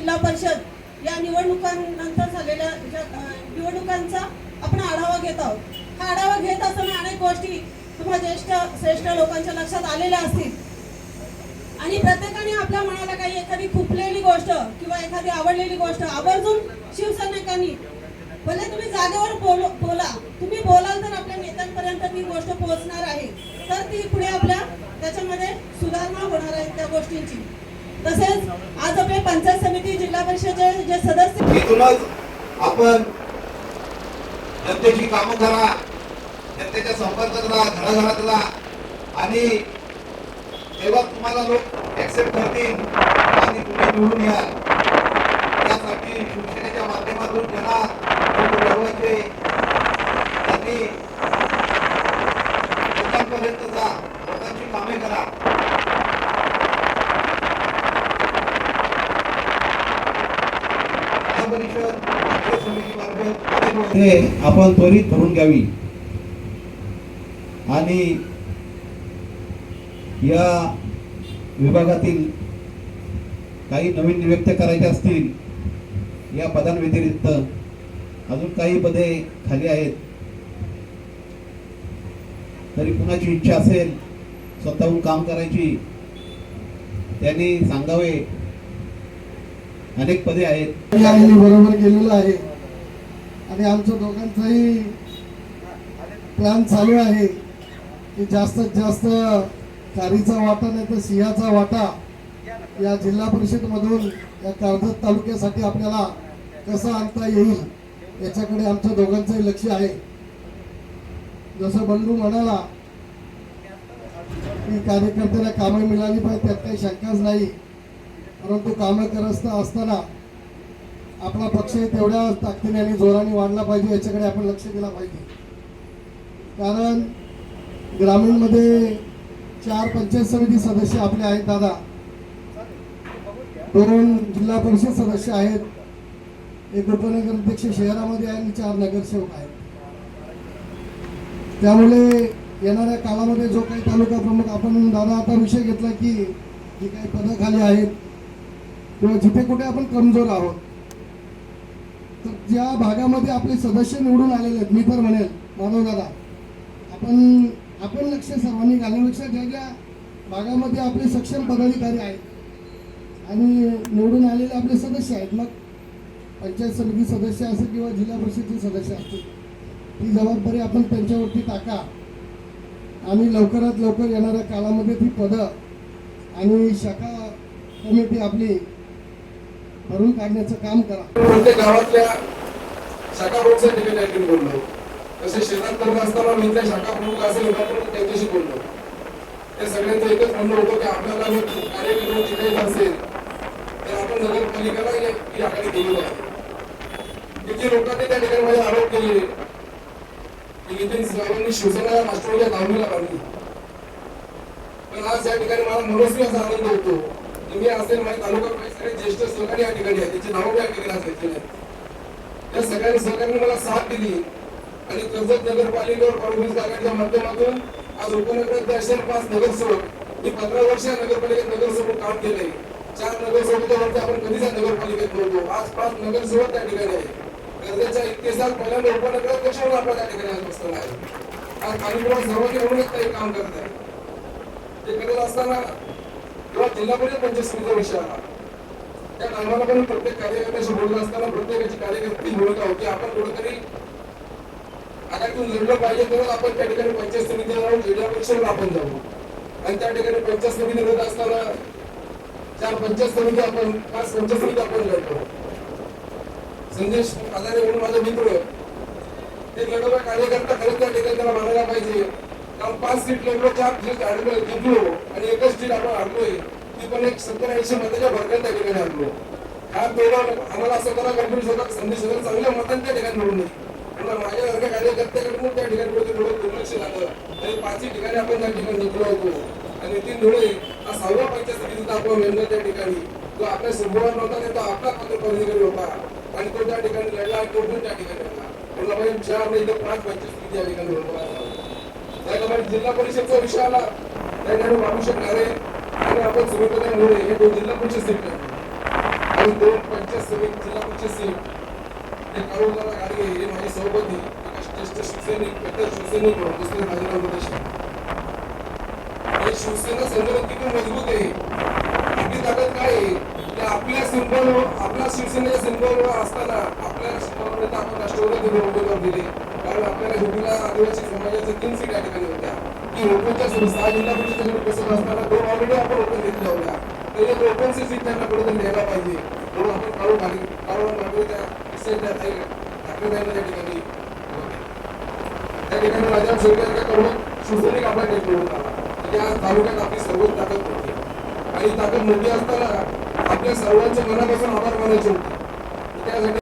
जिल्हा परिषद या निवडणुकांनंतर झालेल्या निवडणुकांचा आपण आढावा घेत आहोत। हा आढावा घेत असताना अनेक गोष्टी तुम्हाला श्रेष्ठ लोकांच्या लक्षात आलेल्या असतील आणि प्रत्येकाने आपल्या मनाला काही एखादी खुपलेली गोष्ट किंवा एखादी आवडलेली गोष्ट आवर्जून शिवसैनिकांनी भले तुम्ही जागेवर बोला, तुम्ही बोलाल तर आपल्या नेत्यांपर्यंत ती गोष्ट पोहोचणार आहे, तर ती पुढे आपल्या त्याच्यामध्ये सुधारणा होणार आहे त्या गोष्टींची। तसेच आज आपले पंचायत समिती जिल्हा परिषदेचे जे सदस्य इथूनच आपण जनतेची कामं करा, जनतेच्या संपर्कात राहा, घराघरात राहा आणि तेव्हा तुम्हाला लोक ऍक्सेप्ट करतील आणि तुम्ही निवडून या। त्यासाठी शिवसेनेच्या माध्यमातून ज्यांना लढवायचे त्यांनी लोकांपर्यंत जा, लोकांची कामे करा। आपण त्वरित भरून घ्यावी आणि या विभागातील काही नवीन नियुक्त करायचे असतील, या पदांव्यतिरिक्त अजून काही पदे खाली आहेत, तरी कुणाची इच्छा असेल स्वतःहून काम करायची त्यांनी सांगावे। अनेक पदे आहेत, बरोबर गेलेलो आहे आणि आमच्या दोघांचाही प्लॅन चालू आहे की जास्तीत जास्त कारीचा वाटा नाही तर सिंहाचा वाटा या जिल्हा परिषद मधून या कर्जत तालुक्यासाठी आपल्याला कसा आणता येईल याच्याकडे आमच्या दोघांचंही लक्ष आहे। जसं बंडू म्हणाला की कार्यकर्त्याला कामं मिळाली पाहिजे, त्यात काही शंकाच नाही, परंतु कामं करत असताना आपला पक्ष तेवढ्या ताकदीने आणि जोराने वाढला पाहिजे, याच्याकडे आपण लक्ष दिलं पाहिजे। कारण ग्रामीणमध्ये 4 पंचायत समिती सदस्य आपले आहेत दादा, 2 जिल्हा परिषद सदस्य आहेत, 1 उपनगर अध्यक्ष शहरामध्ये आहे आणि 4 नगरसेवक आहेत। त्यामुळे येणाऱ्या काळामध्ये जो काही तालुका प्रमुख आपण दादा आता विषय घेतला की जी काही पदं खाली आहेत किंवा जिथे कुठे आपण कमजोर आहोत, तर ज्या भागामध्ये आपले सदस्य निवडून आलेले आहेत, मी तर म्हणेल मानव दादा आपण लक्ष सर्वांनी घालण्यापेक्षा ज्या ज्या भागामध्ये आपले सक्षम पदाधिकारी आहेत आणि निवडून आलेले आपले सदस्य आहेत, मग पंचायत समिती सदस्य असेल किंवा जिल्हा परिषदेचे सदस्य असतील, ती जबाबदारी आपण त्यांच्यावरती टाका आणि लवकरात लवकर येणाऱ्या काळामध्ये ती पदं आणि शाखा कमिटी आपली भरून काढण्याचं काम करा। प्रत्येक गावातल्या शाखा प्रमुखांच्या ठिकाणी बोललो, तसे शेतात करत असताना मी त्या शाखा प्रमुख असेल उपप्रमुख त्यांच्याशी बोललो। त्या सगळ्यांचं एकच म्हणणं होतं की आपल्याला कार्यक्रम जिथे असेल तर आपण नगरपालिकेला ही आघाडी दिली आहे। किती लोकांनी त्या ठिकाणी माझे आरोप केले की नितीन साहेबांनी शिवसेना राष्ट्रवादीच्या दावणीला काढली, पण आज या ठिकाणी मला मनस्वी असा आनंद होतो की मी असेल माझे तालुका सगळे ज्येष्ठ सहकारी या ठिकाणी आहेत, त्याची नावं या ठिकाणी घेतलेली आहेत। त्या सगळ्या सहकार्याने मला साथ दिली आणि कर्जत नगरपालिकेवर काँग्रेस आघाडीच्या माध्यमातून आज उपनगराध्यक्ष 5 नगरसेवक, मी 15 वर्ष नगरपालिकेत नगरसेवक काम केले। 4 नगरसेवकांवरती आपण कधीच नगरपालिकेत नव्हतो, आज 5 नगरसेवक त्या ठिकाणी आहे। कर्जतच्या इतिहासात पहिल्यांदा उपनगराध्यक्ष म्हणून आपल्या त्या ठिकाणी आज बसलेला आहे। आज खालीपुरा सर्वांनी म्हणूनच काही काम करत आहे। ते करत असताना किंवा जिल्हा परिषद पंचायत समितीचा विषय आला, त्या टायमाला पण प्रत्येक कार्यकर्त्याशी बोलत असताना प्रत्येकाची कार्यकर्ती भूमिका होती, आपण कुठेतरी आघाडीतून लढलं पाहिजे, तर आपण त्या ठिकाणी पंचायत समितीला जाऊन जिल्हा परिषदेला आपण जाऊ। आणि त्या ठिकाणी पंचायत समिती लढत असताना 4 पंचायत समिती आपण 5 पंचायत समिती आपण लढतो। संदेश आजारे म्हणून माझा मित्र ते लढवला कार्यकर्ता खरंच त्या ठिकाणी त्याला मानायला पाहिजे, कारण 5 सीट लढलो, 4 सीट जिंकलो आणि एकच सीट आपण हरलोय, ती पण एक 70-80 मताच्या भरकन त्या ठिकाणी हरलो। हा तेवढा आम्हाला असं करा कॉन्फिडन्स होता संदेश चांगल्या मतांनी त्या ठिकाणी निवडून माझ्यासारख्या कार्यकर्त्याकडून त्या ठिकाणी दुर्लक्ष झालं आणि 5ही ठिकाणी आपण त्या ठिकाणी जिंकलो होतो। आणि नितीन धुळे हा 6व्या पंचायत समितीचा आपण मेंबर त्या ठिकाणी जो आपल्या समोर नव्हता, तो आपला पदाधिकारी होता आणि तो त्या ठिकाणी लढला आणि तो त्या ठिकाणी आला। म्हणलं पाहिजे 4 नाही तर 5 पंचायत समिती या ठिकाणी त्याप्रमाणे जिल्हा परिषदचा विषय आला, त्या ठिकाणी बाबू शकणारे आणि आपण सुरुवातीला धुळे हे 2 जिल्हा परिषद सीट आणि 2 पंचायत समिती जिल्हा परिषद सीट हे काळूदादा गाडगे हे माझे सहपती ज्येष्ठ शिवसैनिक कट्टर शिवसैनिक म्हणून दुसरे राजीनामा प्रदेश हे शिवसेना संघटन किती मजबूत आहे आपली ताकद काय आहे की आपल्या सिंबल आपल्या शिवसेनेच्या सिंबलवर असताना आपल्या सिंबलमध्ये आपण राष्ट्रवादी उमेदवार दिले कारण आपल्याला शेवटीला आदिवासी समाजाच्या 3 सीट या ठिकाणी होत्या की ओपनच्या 6 जिल्हा परिषदेच्या कसं असताना 2 ऑलरेडी आपण ओपन घेतल्या होत्या तर ओपनची सीट त्यांना कुठेतरी द्यायला पाहिजे म्हणून आपण काढून त्या ठाकरे त्या ठिकाणी त्या ठिकाणी राजा शेवटी शिवसैनिक आपला निवडून आला त्या तालुक्यात आपली सर्वच ताकद होती आणि ताकद मोठी असताना आपल्या सर्वांच्या मनापासून आभार मानायचे होते त्यासाठी